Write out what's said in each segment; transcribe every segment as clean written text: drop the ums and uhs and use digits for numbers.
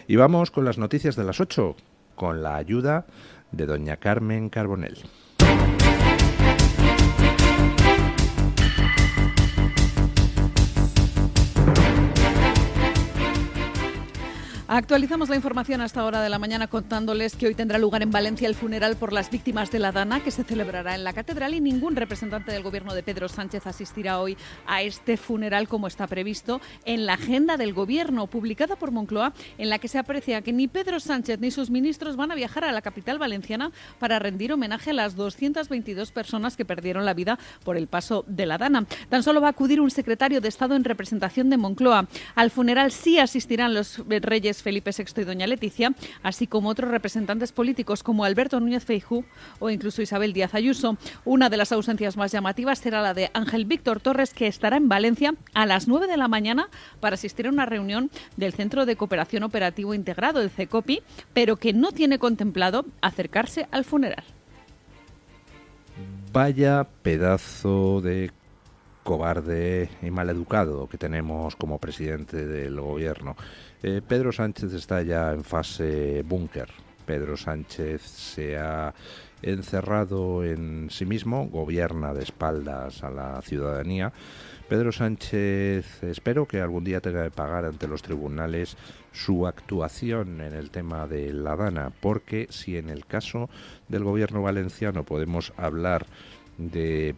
Y vamos con las noticias de las 8, con la ayuda de doña Carmen Carbonell. Actualizamos la información hasta hora de la mañana contándoles que hoy tendrá lugar en Valencia el funeral por las víctimas de la Dana, que se celebrará en la catedral, y ningún representante del gobierno de Pedro Sánchez asistirá hoy a este funeral como está previsto en la agenda del gobierno publicada por Moncloa, en la que se aprecia que ni Pedro Sánchez ni sus ministros van a viajar a la capital valenciana para rendir homenaje a las 222 personas que perdieron la vida por el paso de la Dana. Tan solo va a acudir un secretario de Estado en representación de Moncloa. Al funeral sí asistirán los reyes Felipe VI y doña Leticia, así como otros representantes políticos como Alberto Núñez Feijóo o incluso Isabel Díaz Ayuso. Una de las ausencias más llamativas será la de Ángel Víctor Torres, que estará en Valencia a las 9 de la mañana para asistir a una reunión del Centro de Cooperación Operativo Integrado, el CECOPI, pero que no tiene contemplado acercarse al funeral. Vaya pedazo de cobarde y maleducado que tenemos como presidente del gobierno. Pedro Sánchez está ya en fase búnker. Pedro Sánchez se ha encerrado en sí mismo, gobierna de espaldas a la ciudadanía. Pedro Sánchez, espero que algún día tenga que pagar ante los tribunales su actuación en el tema de la Dana, porque si en el caso del gobierno valenciano podemos hablar de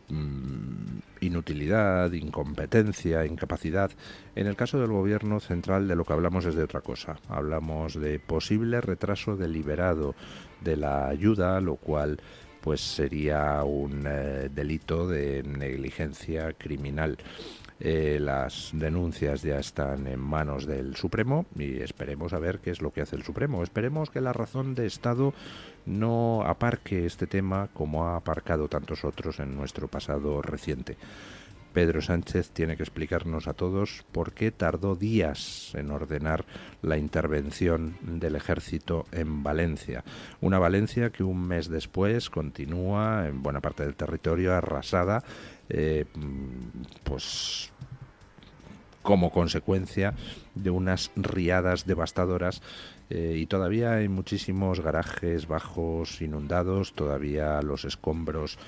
inutilidad, incompetencia, incapacidad, en el caso del gobierno central de lo que hablamos es de otra cosa. Hablamos de posible retraso deliberado de la ayuda, lo cual pues sería un delito de negligencia criminal. Las denuncias ya están en manos del Supremo y esperemos a ver qué es lo que hace el Supremo. Esperemos que la razón de Estado no aparque este tema como ha aparcado tantos otros en nuestro pasado reciente. Pedro Sánchez tiene que explicarnos a todos por qué tardó días en ordenar la intervención del ejército en Valencia. Una Valencia que un mes después continúa en buena parte del territorio arrasada, pues como consecuencia de unas riadas devastadoras, y todavía hay muchísimos garajes bajos inundados, todavía los escombros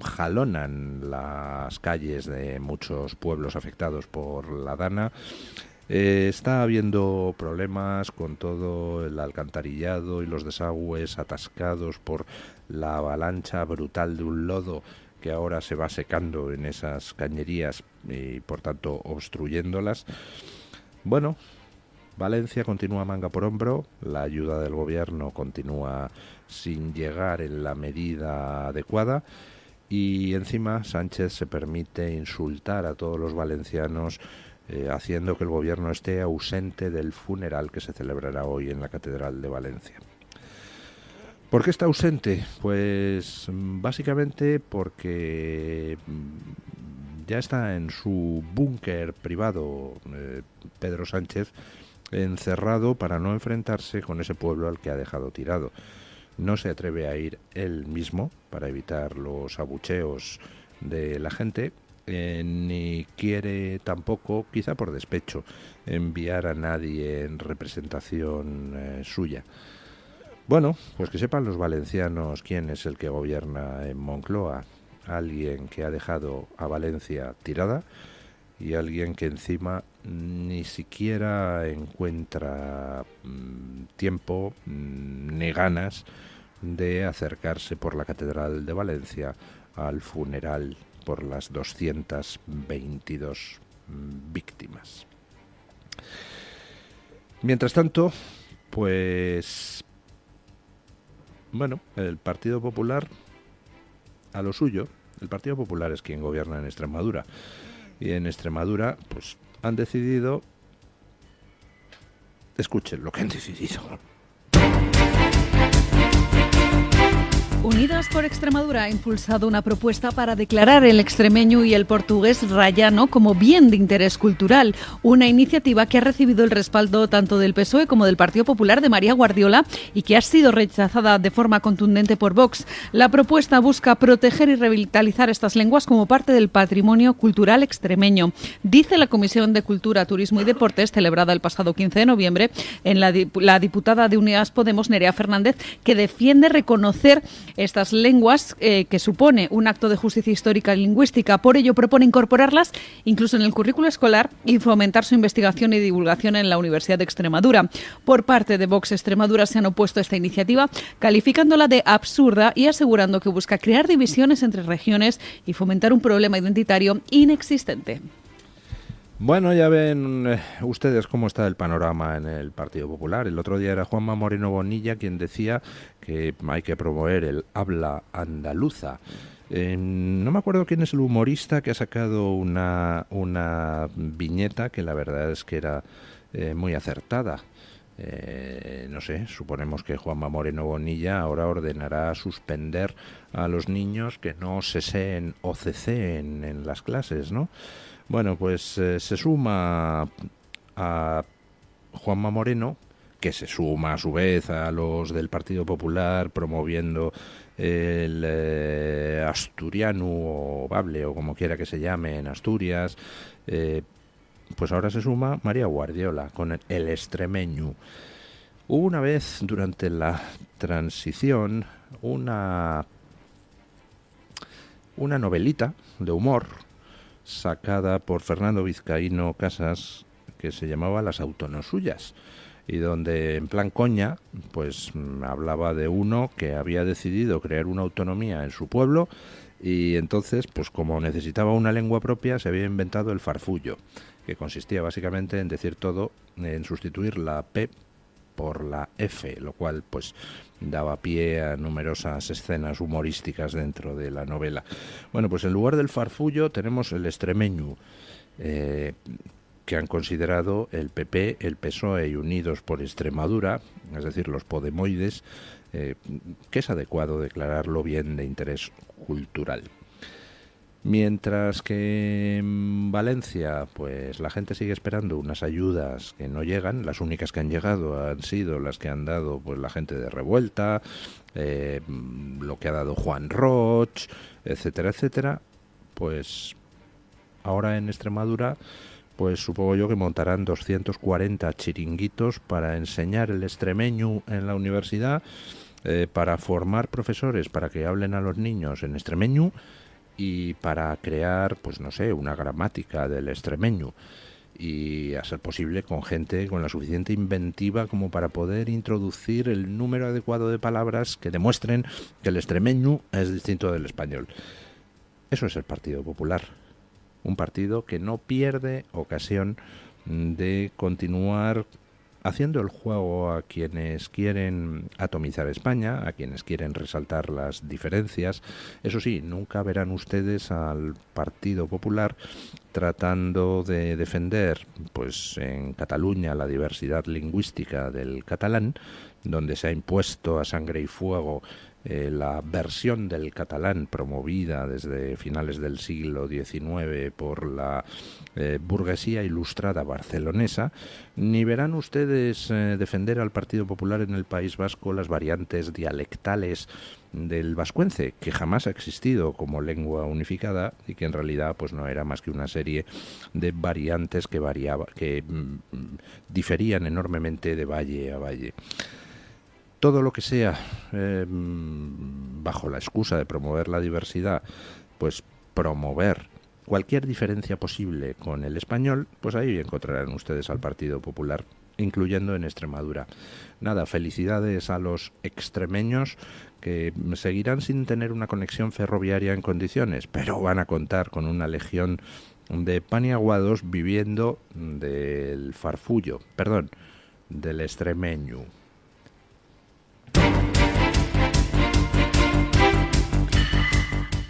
jalonan las calles de muchos pueblos afectados por la Dana. Está habiendo problemas con todo el alcantarillado y los desagües atascados por la avalancha brutal de un lodo que ahora se va secando en esas cañerías y por tanto obstruyéndolas. Bueno, Valencia continúa manga por hombro, la ayuda del gobierno continúa sin llegar en la medida adecuada y encima Sánchez se permite insultar a todos los valencianos haciendo que el gobierno esté ausente del funeral que se celebrará hoy en la Catedral de Valencia. ¿Por qué está ausente? Pues básicamente porque ya está en su búnker privado Pedro Sánchez, encerrado para no enfrentarse con ese pueblo al que ha dejado tirado. No se atreve a ir él mismo para evitar los abucheos de la gente, ni quiere tampoco, quizá por despecho, enviar a nadie en representación suya. Bueno, pues que sepan los valencianos quién es el que gobierna en Moncloa. Alguien que ha dejado a Valencia tirada y alguien que encima ni siquiera encuentra tiempo ni ganas de acercarse por la Catedral de Valencia al funeral por las 222 víctimas. Mientras tanto, pues bueno, el Partido Popular a lo suyo. El Partido Popular es quien gobierna en Extremadura. Y en Extremadura, pues han decidido... Escuchen lo que han decidido. Unidas por Extremadura ha impulsado una propuesta para declarar el extremeño y el portugués rayano como bien de interés cultural, una iniciativa que ha recibido el respaldo tanto del PSOE como del Partido Popular de María Guardiola y que ha sido rechazada de forma contundente por Vox. La propuesta busca proteger y revitalizar estas lenguas como parte del patrimonio cultural extremeño. Dice la Comisión de Cultura, Turismo y Deportes, celebrada el pasado 15 de noviembre, en la diputada de Unidas Podemos, Nerea Fernández, que defiende reconocer estas lenguas, que supone un acto de justicia histórica y lingüística. Por ello, propone incorporarlas incluso en el currículo escolar y fomentar su investigación y divulgación en la Universidad de Extremadura. Por parte de Vox Extremadura se han opuesto a esta iniciativa, calificándola de absurda y asegurando que busca crear divisiones entre regiones y fomentar un problema identitario inexistente. Bueno, ya ven ustedes cómo está el panorama en el Partido Popular. El otro día era Juanma Moreno Bonilla quien decía que hay que promover el habla andaluza. No me acuerdo quién es el humorista que ha sacado una viñeta que la verdad es que era muy acertada. No sé, suponemos que Juanma Moreno Bonilla ahora ordenará suspender a los niños que no seseen o ceceen en las clases, ¿no? Bueno, pues se suma a Juanma Moreno, que se suma a su vez a los del Partido Popular promoviendo el asturiano o bable o como quiera que se llame en Asturias. Pues ahora se suma María Guardiola con el extremeño. Hubo una vez durante la transición una novelita de humor sacada por Fernando Vizcaíno Casas que se llamaba Las autonosuyas y donde en plan coña pues hablaba de uno que había decidido crear una autonomía en su pueblo y entonces pues como necesitaba una lengua propia se había inventado el farfullo, que consistía básicamente en decir todo, en sustituir la P por la F, lo cual pues daba pie a numerosas escenas humorísticas dentro de la novela. Bueno, pues en lugar del farfullo tenemos el extremeño, que han considerado el PP, el PSOE y Unidos por Extremadura, es decir, los podemoides, que es adecuado declararlo bien de interés cultural. Mientras que en Valencia pues la gente sigue esperando unas ayudas que no llegan, las únicas que han llegado han sido las que han dado pues la gente de Revuelta, lo que ha dado Juan Roch, etcétera, etcétera, pues ahora en Extremadura pues supongo yo que montarán 240 chiringuitos para enseñar el extremeño en la universidad, para formar profesores para que hablen a los niños en extremeño y para crear, pues no sé, una gramática del extremeño y a ser posible con gente con la suficiente inventiva como para poder introducir el número adecuado de palabras que demuestren que el extremeño es distinto del español. Eso es el Partido Popular, un partido que no pierde ocasión de continuar haciendo el juego a quienes quieren atomizar España, a quienes quieren resaltar las diferencias. Eso sí, nunca verán ustedes al Partido Popular tratando de defender, pues en Cataluña, la diversidad lingüística del catalán, donde se ha impuesto a sangre y fuego la versión del catalán promovida desde finales del siglo XIX por la burguesía ilustrada barcelonesa, ni verán ustedes defender al Partido Popular en el País Vasco las variantes dialectales del vascuence, que jamás ha existido como lengua unificada y que en realidad pues no era más que una serie de variantes que diferían enormemente de valle a valle. Todo lo que sea bajo la excusa de promover la diversidad, pues promover cualquier diferencia posible con el español, pues ahí encontrarán ustedes al Partido Popular, incluyendo en Extremadura. Nada, felicidades a los extremeños que seguirán sin tener una conexión ferroviaria en condiciones, pero van a contar con una legión de paniaguados viviendo del farfullo, perdón, del extremeño.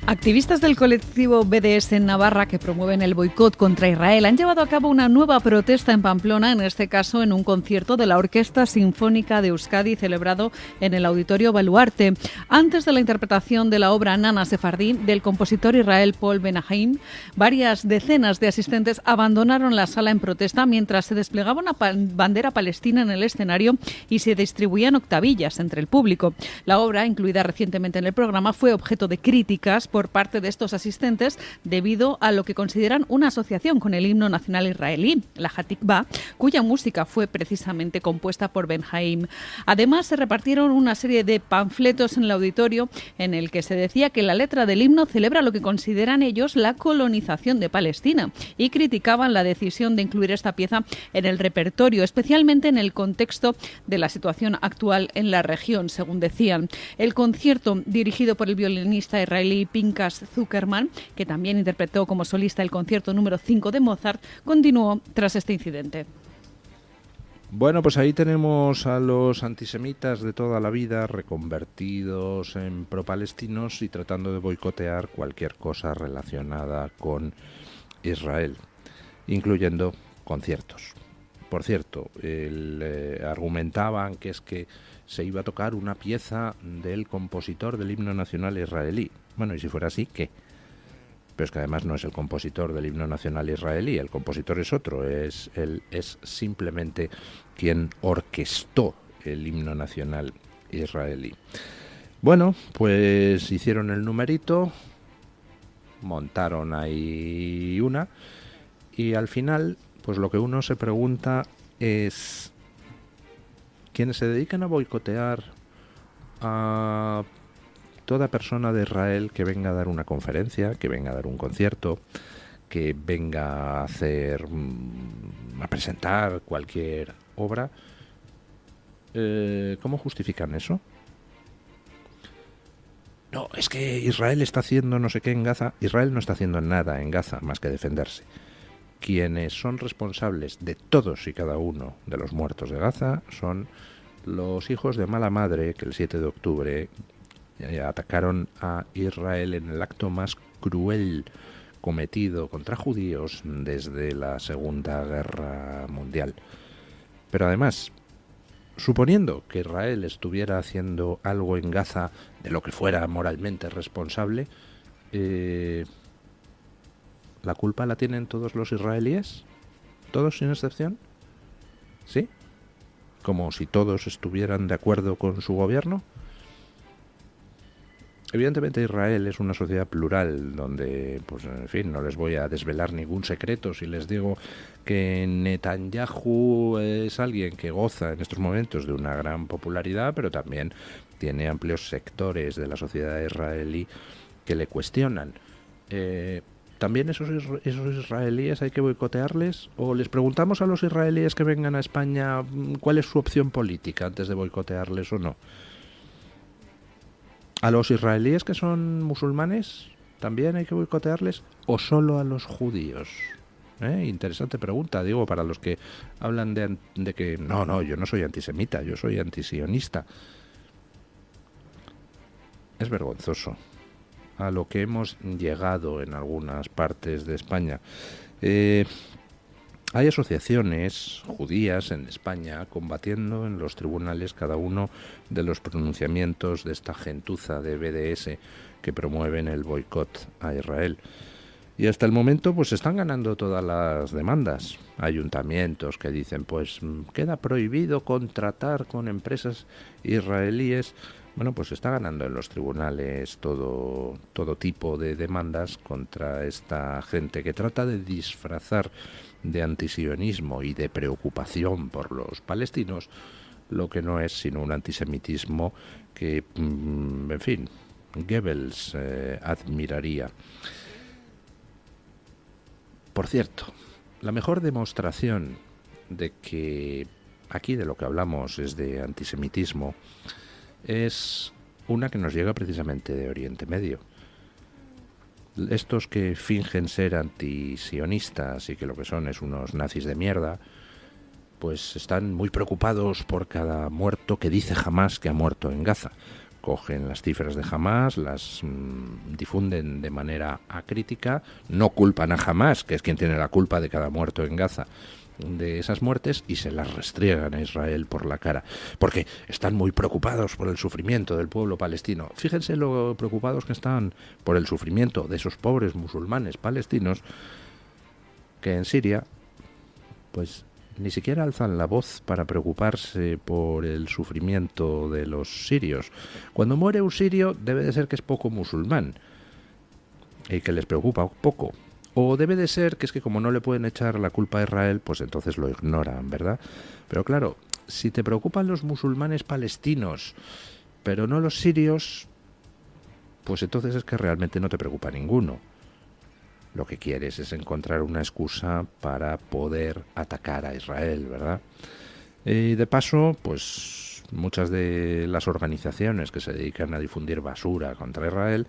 Activistas del colectivo BDS en Navarra, que promueven el boicot contra Israel, han llevado a cabo una nueva protesta en Pamplona, en este caso en un concierto de la Orquesta Sinfónica de Euskadi celebrado en el Auditorio Baluarte. Antes de la interpretación de la obra Nana Sefardí del compositor Israel Paul Ben-Haim, varias decenas de asistentes abandonaron la sala en protesta mientras se desplegaba una bandera palestina en el escenario y se distribuían octavillas entre el público. La obra, incluida recientemente en el programa, fue objeto de críticas por parte de estos asistentes debido a lo que consideran una asociación con el himno nacional israelí, la Hatikvah, cuya música fue precisamente compuesta por Ben-Haim. Además, se repartieron una serie de panfletos en el auditorio en el que se decía que la letra del himno celebra lo que consideran ellos la colonización de Palestina y criticaban la decisión de incluir esta pieza en el repertorio, especialmente en el contexto de la situación actual en la región, según decían. El concierto, dirigido por el violinista israelí Pinchas Zuckerman, que también interpretó como solista el concierto número 5 de Mozart, continuó tras este incidente. Bueno, pues ahí tenemos a los antisemitas de toda la vida reconvertidos en pro-palestinos y tratando de boicotear cualquier cosa relacionada con Israel, incluyendo conciertos. Por cierto, argumentaban que es que se iba a tocar una pieza del compositor del himno nacional israelí. Bueno, y si fuera así, ¿qué? Pero es que además no es el compositor del himno nacional israelí, el compositor es otro, es simplemente quien orquestó el himno nacional israelí. Bueno, pues hicieron el numerito, montaron ahí una, y al final, pues lo que uno se pregunta es, quienes se dedican a boicotear a toda persona de Israel que venga a dar una conferencia, que venga a dar un concierto, que venga a a presentar cualquier obra, ¿cómo justifican eso? No, es que Israel está haciendo no sé qué en Gaza. Israel no está haciendo nada en Gaza más que defenderse. Quienes son responsables de todos y cada uno de los muertos de Gaza son los hijos de mala madre que el 7 de octubre atacaron a Israel en el acto más cruel cometido contra judíos desde la Segunda Guerra Mundial. Pero además, suponiendo que Israel estuviera haciendo algo en Gaza de lo que fuera moralmente responsable, ¿la culpa la tienen todos los israelíes? ¿Todos sin excepción? ¿Sí? ¿Como si todos estuvieran de acuerdo con su gobierno? Evidentemente Israel es una sociedad plural donde, pues en fin, no les voy a desvelar ningún secreto si les digo que Netanyahu es alguien que goza en estos momentos de una gran popularidad, pero también tiene amplios sectores de la sociedad israelí que le cuestionan. ¿También esos israelíes hay que boicotearles? ¿O les preguntamos a los israelíes que vengan a España cuál es su opción política antes de boicotearles o no? ¿A los israelíes que son musulmanes también hay que boicotearles o solo a los judíos? Interesante pregunta, digo, para los que hablan de que no, yo no soy antisemita, yo soy antisionista. Es vergonzoso a lo que hemos llegado en algunas partes de España. Hay asociaciones judías en España combatiendo en los tribunales cada uno de los pronunciamientos de esta gentuza de BDS que promueven el boicot a Israel. Y hasta el momento pues están ganando todas las demandas. Ayuntamientos que dicen pues queda prohibido contratar con empresas israelíes. Bueno, pues está ganando en los tribunales todo tipo de demandas contra esta gente que trata de disfrazar de antisionismo y de preocupación por los palestinos lo que no es sino un antisemitismo que, en fin, Goebbels admiraría. Por cierto, la mejor demostración de que aquí de lo que hablamos es de antisemitismo es una que nos llega precisamente de Oriente Medio. Estos que fingen ser antisionistas y que lo que son es unos nazis de mierda, pues están muy preocupados por cada muerto que dice Hamás que ha muerto en Gaza, cogen las cifras de Hamás, las difunden de manera acrítica, no culpan a Hamás, que es quien tiene la culpa de cada muerto en Gaza, de esas muertes, y se las restriegan a Israel por la cara, porque están muy preocupados por el sufrimiento del pueblo palestino. Fíjense lo preocupados que están por el sufrimiento de esos pobres musulmanes palestinos que en Siria, pues ni siquiera alzan la voz para preocuparse por el sufrimiento de los sirios. Cuando muere un sirio debe de ser que es poco musulmán y que les preocupa poco. O debe de ser que es que como no le pueden echar la culpa a Israel, pues entonces lo ignoran, ¿verdad? Pero claro, si te preocupan los musulmanes palestinos, pero no los sirios, pues entonces es que realmente no te preocupa ninguno. Lo que quieres es encontrar una excusa para poder atacar a Israel, ¿verdad? Y de paso, pues muchas de las organizaciones que se dedican a difundir basura contra Israel,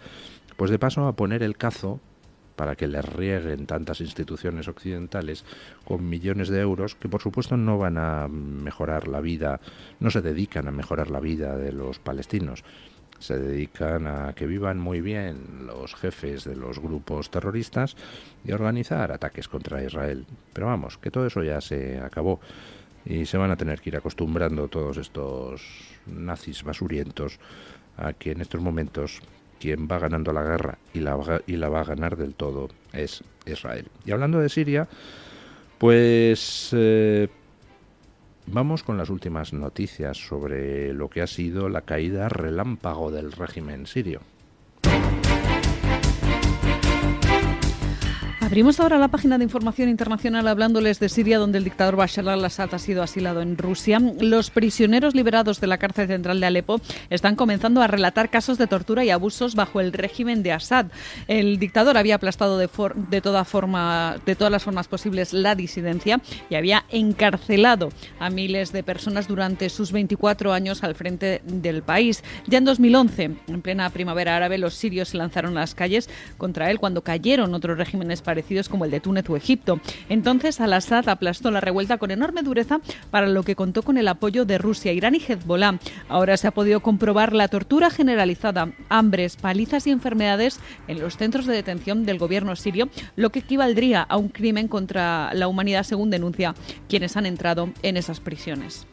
pues de paso a poner el cazo para que les rieguen tantas instituciones occidentales con millones de euros que por supuesto no van a mejorar la vida, no se dedican a mejorar la vida de los palestinos. Se dedican a que vivan muy bien los jefes de los grupos terroristas y a organizar ataques contra Israel. Pero vamos, que todo eso ya se acabó y se van a tener que ir acostumbrando todos estos nazis basurientos a que en estos momentos quien va ganando la guerra y la va a ganar del todo es Israel. Y hablando de Siria, pues vamos con las últimas noticias sobre lo que ha sido la caída relámpago del régimen sirio. Abrimos ahora la página de información internacional hablándoles de Siria, donde el dictador Bashar al-Assad ha sido asilado en Rusia. Los prisioneros liberados de la cárcel central de Alepo están comenzando a relatar casos de tortura y abusos bajo el régimen de Assad. El dictador había aplastado de todas las formas posibles la disidencia y había encarcelado a miles de personas durante sus 24 años al frente del país. Ya en 2011, en plena primavera árabe, los sirios se lanzaron a las calles contra él cuando cayeron otros regímenes parecidos como el de Túnez o Egipto. Entonces Al-Assad aplastó la revuelta con enorme dureza, para lo que contó con el apoyo de Rusia, Irán y Hezbollah. Ahora se ha podido comprobar la tortura generalizada, hambres, palizas y enfermedades en los centros de detención del gobierno sirio, lo que equivaldría a un crimen contra la humanidad, según denuncia quienes han entrado en esas prisiones.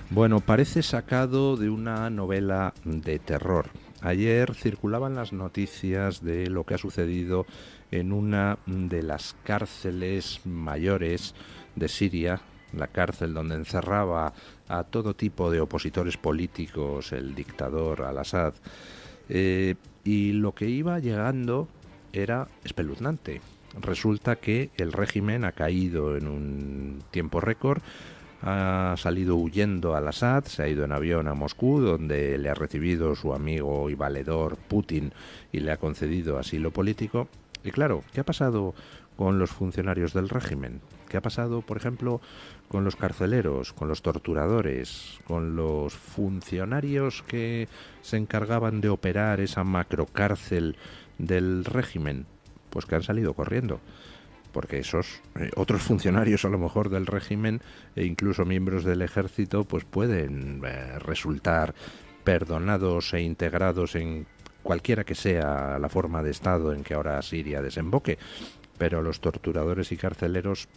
Bueno, parece sacado de una novela de terror. Ayer circulaban las noticias de lo que ha sucedido en una de las cárceles mayores de Siria, la cárcel donde encerraba a todo tipo de opositores políticos el dictador Al-Assad. Y lo que iba llegando era espeluznante. Resulta que el régimen ha caído en un tiempo récord. Ha salido huyendo Al-Assad, se ha ido en avión a Moscú, donde le ha recibido su amigo y valedor Putin y le ha concedido asilo político. Y claro, ¿qué ha pasado con los funcionarios del régimen? ¿Qué ha pasado, por ejemplo, con los carceleros, con los torturadores, con los funcionarios que se encargaban de operar esa macrocárcel del régimen? Pues que han salido corriendo. Porque esos otros funcionarios a lo mejor del régimen e incluso miembros del ejército pues pueden resultar perdonados e integrados en cualquiera que sea la forma de Estado en que ahora Siria desemboque, pero los torturadores y carceleros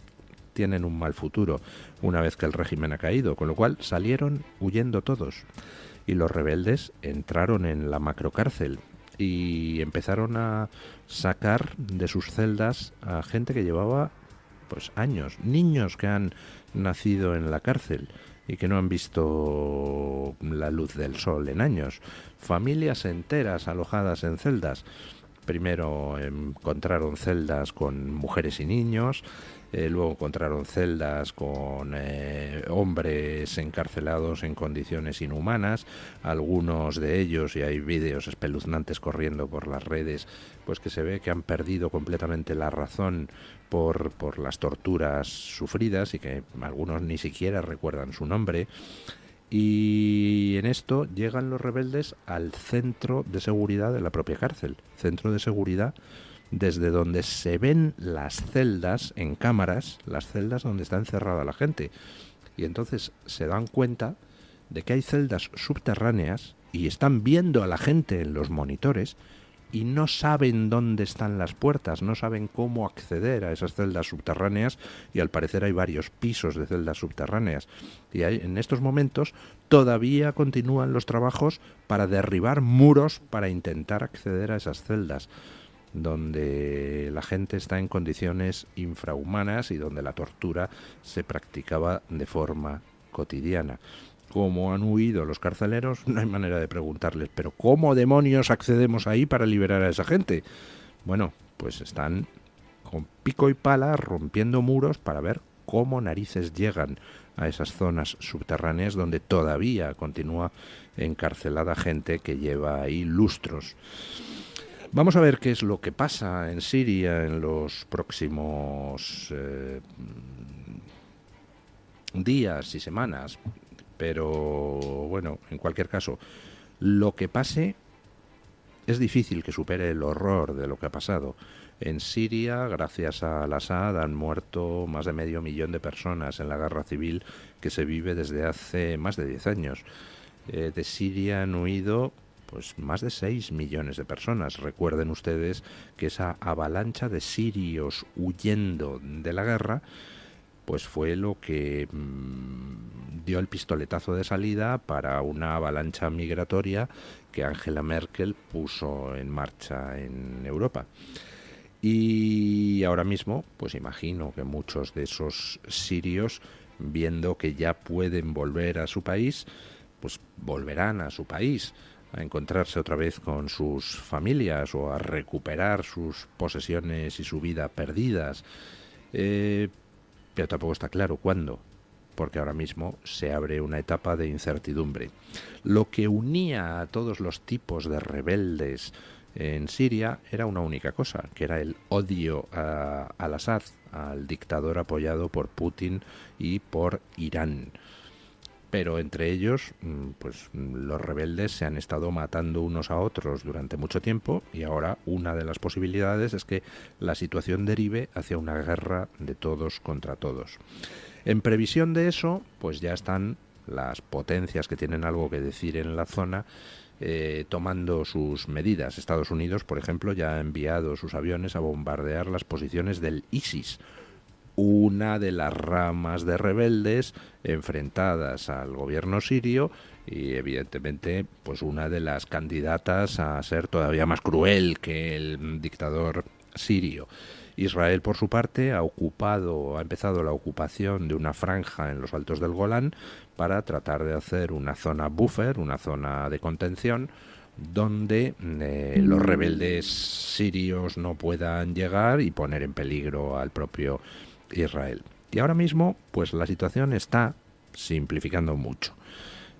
tienen un mal futuro una vez que el régimen ha caído, con lo cual salieron huyendo todos y los rebeldes entraron en la macrocárcel y empezaron a sacar de sus celdas a gente que llevaba pues años, niños que han nacido en la cárcel y que no han visto la luz del sol en años, familias enteras alojadas en celdas. Primero encontraron celdas con mujeres y niños, luego encontraron celdas con hombres encarcelados en condiciones inhumanas, algunos de ellos, y hay vídeos espeluznantes corriendo por las redes, pues que se ve que han perdido completamente la razón por las torturas sufridas y que algunos ni siquiera recuerdan su nombre. Y en esto llegan los rebeldes al centro de seguridad de la propia cárcel, centro de seguridad desde donde se ven las celdas en cámaras, las celdas donde está encerrada la gente. Y entonces se dan cuenta de que hay celdas subterráneas y están viendo a la gente en los monitores y no saben dónde están las puertas, no saben cómo acceder a esas celdas subterráneas, y al parecer hay varios pisos de celdas subterráneas. Y en estos momentos todavía continúan los trabajos para derribar muros para intentar acceder a esas celdas, donde la gente está en condiciones infrahumanas y donde la tortura se practicaba de forma cotidiana. Como han huido los carceleros, no hay manera de preguntarles, pero ¿cómo demonios accedemos ahí para liberar a esa gente? Bueno, pues están con pico y pala rompiendo muros para ver cómo narices llegan a esas zonas subterráneas donde todavía continúa encarcelada gente que lleva ahí lustros. Vamos a ver qué es lo que pasa en Siria en los próximos días y semanas. Pero bueno, en cualquier caso, lo que pase es difícil que supere el horror de lo que ha pasado. En Siria, gracias a Al-Assad, han muerto más de 500.000 de personas en la guerra civil que se vive desde hace más de 10 años. De Siria han huido pues más de 6 millones de personas. Recuerden ustedes que esa avalancha de sirios huyendo de la guerra pues fue lo que dio el pistoletazo de salida para una avalancha migratoria que Angela Merkel puso en marcha en Europa. Y ahora mismo, pues imagino que muchos de esos sirios, viendo que ya pueden volver a su país, pues volverán a su país a encontrarse otra vez con sus familias o a recuperar sus posesiones y su vida perdidas. Pero tampoco está claro cuándo, porque ahora mismo se abre una etapa de incertidumbre. Lo que unía a todos los tipos de rebeldes en Siria era una única cosa, que era el odio a Al-Assad, al dictador apoyado por Putin y por Irán. Pero entre ellos, pues los rebeldes se han estado matando unos a otros durante mucho tiempo, y ahora una de las posibilidades es que la situación derive hacia una guerra de todos contra todos. En previsión de eso, pues ya están las potencias que tienen algo que decir en la zona tomando sus medidas. Estados Unidos, por ejemplo, ya ha enviado sus aviones a bombardear las posiciones del ISIS, una de las ramas de rebeldes enfrentadas al gobierno sirio y evidentemente pues una de las candidatas a ser todavía más cruel que el dictador sirio. Israel, por su parte, ha empezado la ocupación de una franja en los altos del Golán para tratar de hacer una zona buffer, una zona de contención, donde los rebeldes sirios no puedan llegar y poner en peligro al propio Israel. Y ahora mismo, pues la situación está simplificando mucho.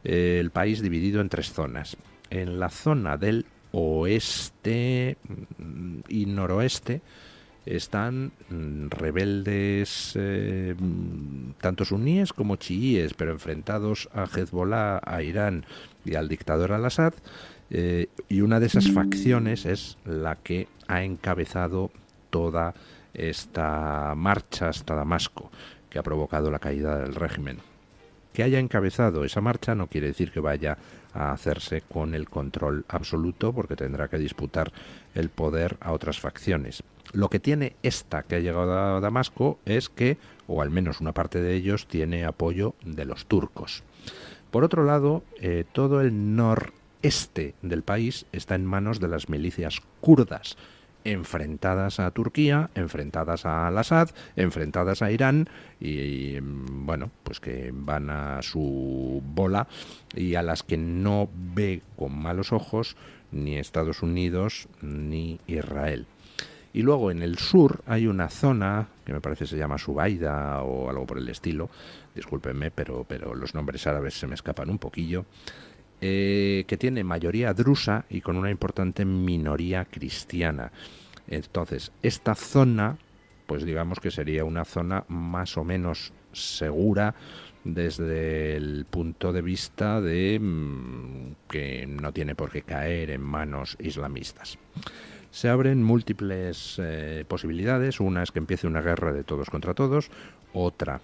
El país dividido en 3 zonas. En la zona del oeste y noroeste están rebeldes tanto suníes como chiíes, pero enfrentados a Hezbollah, a Irán y al dictador Al-Assad, y una de esas facciones es la que ha encabezado toda esta marcha hasta Damasco, que ha provocado la caída del régimen. Que haya encabezado esa marcha no quiere decir que vaya a hacerse con el control absoluto, porque tendrá que disputar el poder a otras facciones. Lo que tiene esta que ha llegado a Damasco es que, o al menos una parte de ellos, tiene apoyo de los turcos. Por otro lado, todo el noreste del país está en manos de las milicias kurdas, enfrentadas a Turquía, enfrentadas a Al-Assad, enfrentadas a Irán y bueno, pues que van a su bola y a las que no ve con malos ojos ni Estados Unidos ni Israel. Y luego en el sur hay una zona que me parece se llama Subaida o algo por el estilo, discúlpenme, pero los nombres árabes se me escapan un poquillo, que tiene mayoría drusa y con una importante minoría cristiana. Entonces, esta zona, pues digamos que sería una zona más o menos segura desde el punto de vista de que no tiene por qué caer en manos islamistas. Se abren múltiples posibilidades. Una es que empiece una guerra de todos contra todos, otra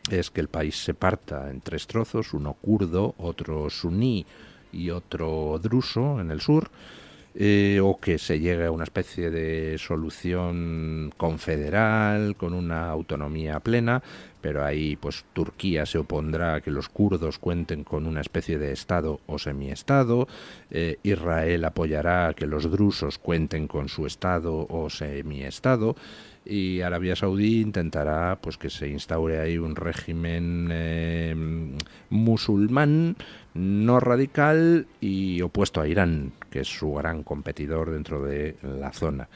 es que el país se parta en 3 trozos, uno kurdo, otro suní y otro druso en el sur, o que se llegue a una especie de solución confederal con una autonomía plena, pero ahí pues Turquía se opondrá a que los kurdos cuenten con una especie de estado o semiestado, Israel apoyará a que los drusos cuenten con su estado o semiestado, y Arabia Saudí intentará pues que se instaure ahí un régimen musulmán no radical y opuesto a Irán, que es su gran competidor dentro de la zona.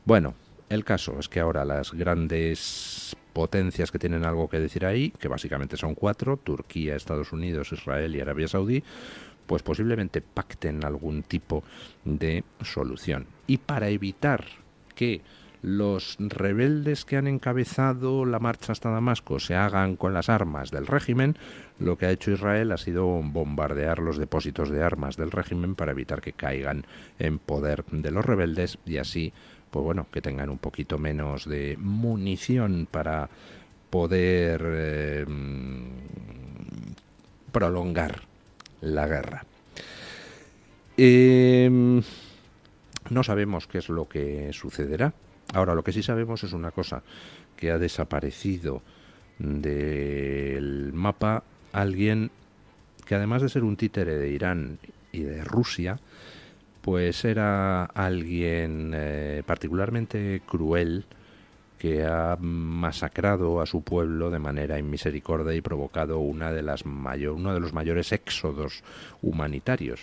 Bueno, el caso es que ahora las grandes potencias que tienen algo que decir ahí, que básicamente son 4, Turquía, Estados Unidos, Israel y Arabia Saudí, pues posiblemente pacten algún tipo de solución. Y para evitar que los rebeldes que han encabezado la marcha hasta Damasco se hagan con las armas del régimen, lo que ha hecho Israel ha sido bombardear los depósitos de armas del régimen para evitar que caigan en poder de los rebeldes y así, pues bueno, que tengan un poquito menos de munición para poder prolongar la guerra. No sabemos qué es lo que sucederá. Ahora, lo que sí sabemos es una cosa, que ha desaparecido del mapa alguien que, además de ser un títere de Irán y de Rusia, pues era alguien particularmente cruel, que ha masacrado a su pueblo de manera inmisericordia y provocado uno de los mayores éxodos humanitarios.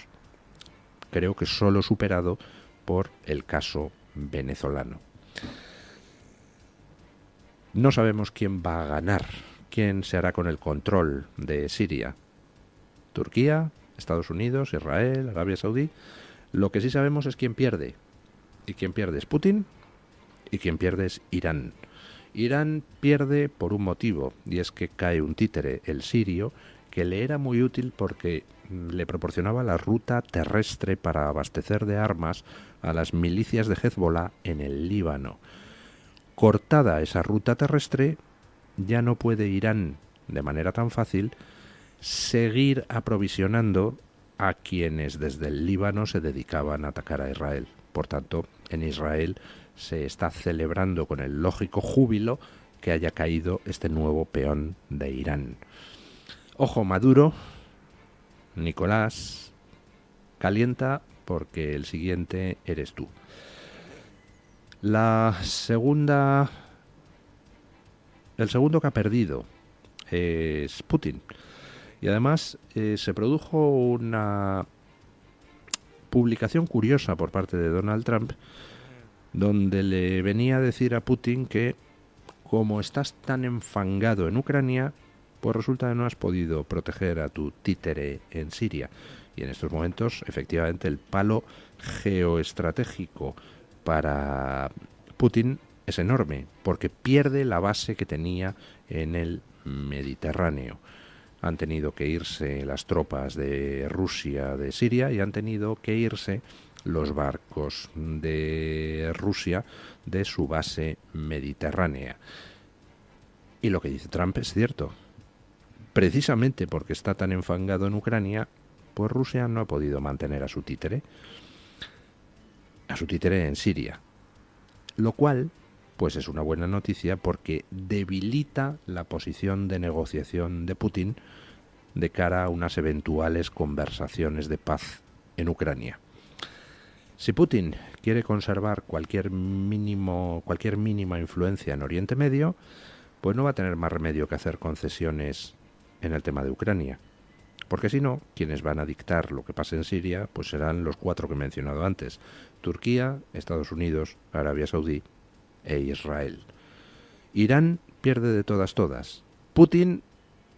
Creo que solo superado por el caso venezolano. No sabemos quién va a ganar, quién se hará con el control de Siria. Turquía, Estados Unidos, Israel, Arabia Saudí. Lo que sí sabemos es quién pierde. Y quién pierde es Putin y quien pierde es Irán. Irán pierde por un motivo, y es que cae un títere, el sirio, que le era muy útil porque le proporcionaba la ruta terrestre para abastecer de armas a las milicias de Hezbollah en el Líbano. Cortada esa ruta terrestre, ya no puede Irán, de manera tan fácil, seguir aprovisionando a quienes desde el Líbano se dedicaban a atacar a Israel. Por tanto, en Israel se está celebrando con el lógico júbilo que haya caído este nuevo peón de Irán. Ojo, Maduro, Nicolás, calienta porque el siguiente eres tú. El segundo que ha perdido es Putin. Y además se produjo una publicación curiosa por parte de Donald Trump, donde le venía a decir a Putin que, como estás tan enfangado en Ucrania, pues resulta que no has podido proteger a tu títere en Siria. Y en estos momentos, efectivamente, el palo geoestratégico para Putin es enorme, porque pierde la base que tenía en el Mediterráneo. Han tenido que irse las tropas de Rusia de Siria y han tenido que irse los barcos de Rusia de su base mediterránea. Y lo que dice Trump es cierto. Precisamente porque está tan enfangado en Ucrania, pues Rusia no ha podido mantener a su títere en Siria. Lo cual, pues es una buena noticia porque debilita la posición de negociación de Putin de cara a unas eventuales conversaciones de paz en Ucrania. Si Putin quiere conservar cualquier mínima influencia en Oriente Medio, pues no va a tener más remedio que hacer concesiones en el tema de Ucrania. Porque si no, quienes van a dictar lo que pase en Siria, pues serán los 4 que he mencionado antes: Turquía, Estados Unidos, Arabia Saudí e Israel. Irán pierde de todas. Putin,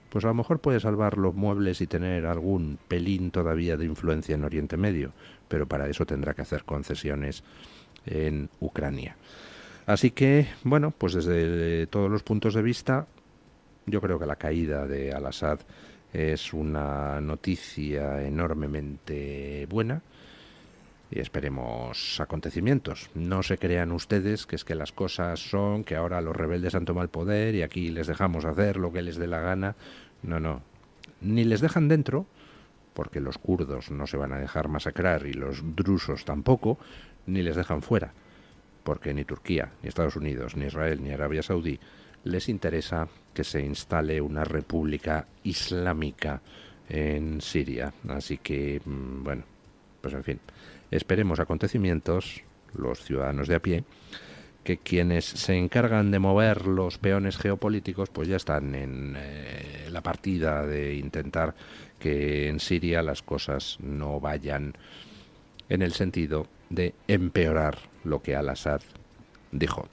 pues a lo mejor puede salvar los muebles y tener algún pelín todavía de influencia en Oriente Medio, pero para eso tendrá que hacer concesiones en Ucrania. Así que, bueno, pues desde todos los puntos de vista, yo creo que la caída de Al-Assad es una noticia enormemente buena y esperemos acontecimientos. No se crean ustedes que es que las cosas son que ahora los rebeldes han tomado el poder y aquí les dejamos hacer lo que les dé la gana. No. Ni les dejan dentro, porque los kurdos no se van a dejar masacrar y los drusos tampoco, ni les dejan fuera, porque ni Turquía, ni Estados Unidos, ni Israel, ni Arabia Saudí les interesa que se instale una república islámica en Siria. Así que, bueno, pues en fin, esperemos acontecimientos, los ciudadanos de a pie, que quienes se encargan de mover los peones geopolíticos pues ya están en la partida de intentar que en Siria las cosas no vayan en el sentido de empeorar lo que Al-Assad dijo.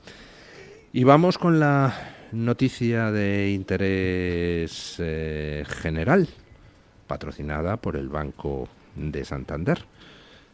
Y vamos con la noticia de interés general, patrocinada por el Banco de Santander.